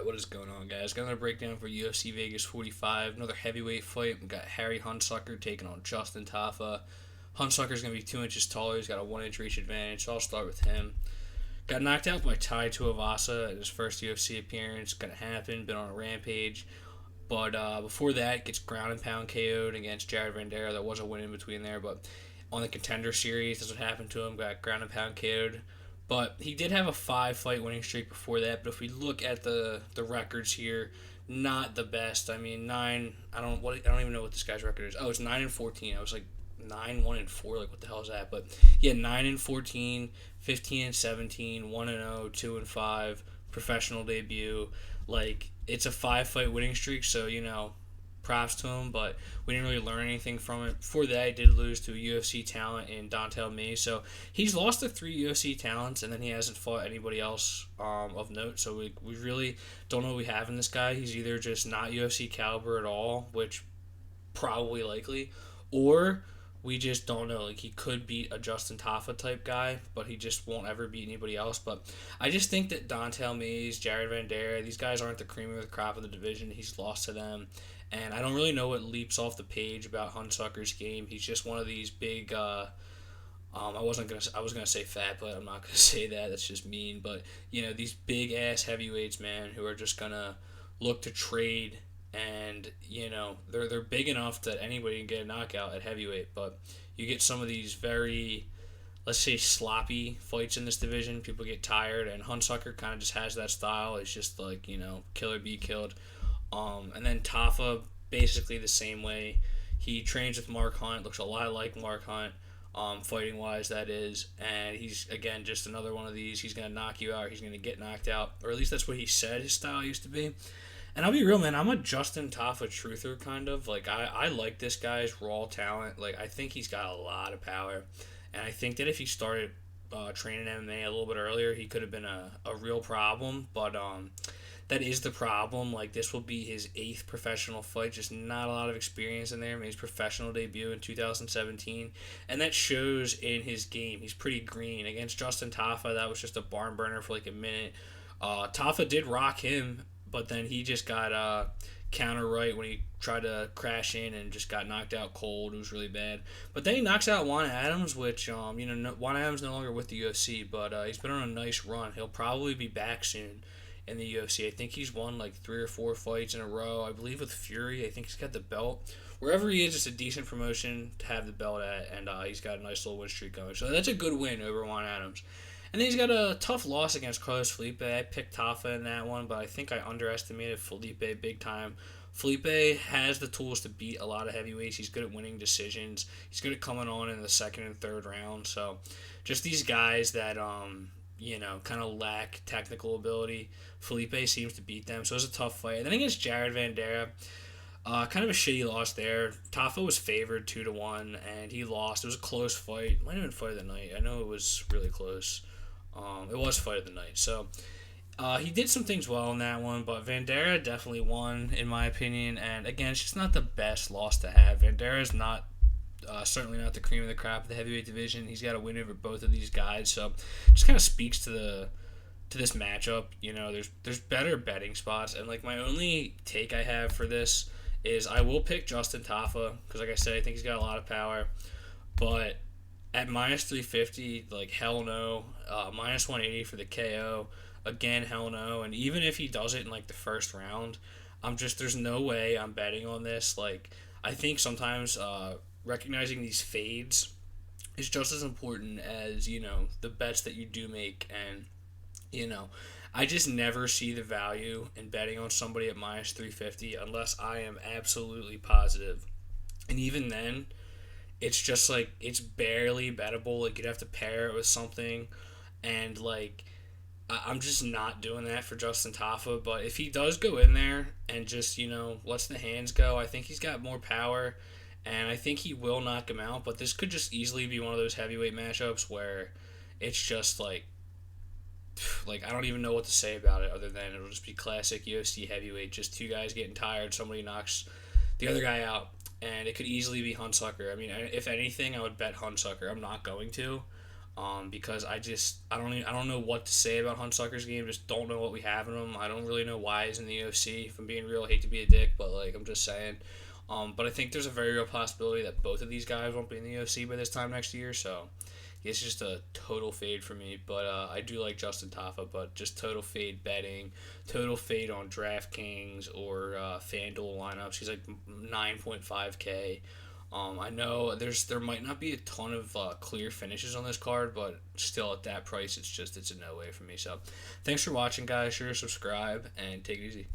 Alright, what is going on, guys? Got another breakdown for UFC Vegas 45. Another heavyweight fight. We got Harry Hunsucker taking on Justin Tafa. Hunsucker's going to be 2 inches taller. He's got a 1 inch reach advantage, so I'll start with him. Got knocked out by Tai Tuivasa in his first UFC appearance. Gonna happen. Been on a rampage. But before that, gets ground and pound KO'd against Jared Vanderaa. There was a win in between there, but on the Contender Series, that's what happened to him. Got ground and pound KO'd. But he did have a 5 fight winning streak before that. But if we look at the records here, not the best. I mean, I don't even know what this guy's record is. Oh, it's 9-14. I was like 9-1-4. Like, what the hell is that? But yeah, 9-14, 15-17, 1-0, 2-5, professional debut. Like, it's a 5 fight winning streak, so props to him, but we didn't really learn anything from it. Before that, he did lose to a UFC talent in Dontel May, so he's lost to 3 UFC talents, and then he hasn't fought anybody else of note, so we really don't know what we have in this guy. He's either just not UFC caliber at all, which probably likely, or we just don't know. Like, he could beat a Justin Tafa type guy, but he just won't ever beat anybody else. But I just think that Dontel Mays, Jared Vanderaa, these guys aren't the cream of the crop of the division. He's lost to them. And I don't really know what leaps off the page about Hunsucker's game. He's just one of these big. I was gonna say fat, but I'm not gonna say that. That's just mean. But these big ass heavyweights, man, who are just gonna look to trade, and they're big enough that anybody can get a knockout at heavyweight. But you get some of these very, let's say, sloppy fights in this division. People get tired, and Hunsucker kind of just has that style. It's just like kill or be killed. And then Tafa, basically the same way. He trains with Mark Hunt, looks a lot like Mark Hunt, fighting wise, that is. And he's, again, just another one of these. He's going to knock you out. He's going to get knocked out. Or at least that's what he said his style used to be. And I'll be real, man. I'm a Justin Tafa truther, kind of. Like, I like this guy's raw talent. Like, I think he's got a lot of power. And I think that if he started training MMA a little bit earlier, he could have been a real problem. But that is the problem. Like, this will be his 8th professional fight. Just not a lot of experience in there. Made his professional debut in 2017. And that shows in his game. He's pretty green. Against Justin Tafa, that was just a barn burner for like a minute. Tafa did rock him, but then he just got counter right when he tried to crash in and just got knocked out cold. It was really bad. But then he knocks out Juan Adams, which, Juan Adams no longer with the UFC, but he's been on a nice run. He'll probably be back soon in the UFC. I think he's won like 3 or 4 fights in a row. I believe with Fury. I think he's got the belt. Wherever he is, it's a decent promotion to have the belt at, and he's got a nice little win streak going. So that's a good win over Juan Adams. And then he's got a tough loss against Carlos Felipe. I picked Tafa in that one, but I think I underestimated Felipe big time. Felipe has the tools to beat a lot of heavyweights. He's good at winning decisions. He's good at coming on in the second and third round. So just these guys that kind of lack technical ability. Felipe seems to beat them, so it was a tough fight. And then against Jared Vanderaa, kind of a shitty loss there. Tafa was favored 2-1, and he lost. It was a close fight. Might have been fight of the night. I know it was really close. It was fight of the night. So he did some things well in that one, but Vanderaa definitely won, in my opinion. And again, it's just not the best loss to have. Vanderaa not certainly not the cream of the crop of the heavyweight division. He's got a win over both of these guys, so it just kind of speaks to this matchup. There's better betting spots, and like my only take I have for this is I will pick Justin Tafa because, like I said, I think he's got a lot of power, but at minus 350, like, hell no. Minus 180 for the KO, again, hell no. And even if he does it in like the first round, there's no way I'm betting on this. Like, I think sometimes recognizing these fades is just as important as the bets that you do make. And I just never see the value in betting on somebody at minus 350 unless I am absolutely positive. And even then, it's just like, it's barely bettable. Like, you'd have to pair it with something, and like, I'm just not doing that for Justin Tafa. But if he does go in there and just lets the hands go, I think he's got more power, and I think he will knock him out. But this could just easily be one of those heavyweight matchups where it's just like I don't even know what to say about it other than it'll just be classic UFC heavyweight. Just 2 guys getting tired, somebody knocks the other guy out, and it could easily be Hunsucker. I mean, if anything, I would bet Hunsucker. I'm not going to. Because I don't know what to say about Hunsucker's game. Just don't know what we have in him. I don't really know why he's in the UFC. If I'm being real, I hate to be a dick, but like I'm just saying. But I think there's a very real possibility that both of these guys won't be in the UFC by this time next year. So it's just a total fade for me. But I do like Justin Tafa, but just total fade betting, total fade on DraftKings or FanDuel lineups. He's like 9.5K. I know there might not be a ton of clear finishes on this card, but still at that price, it's a no way for me. So, thanks for watching, guys. Sure to subscribe and take it easy.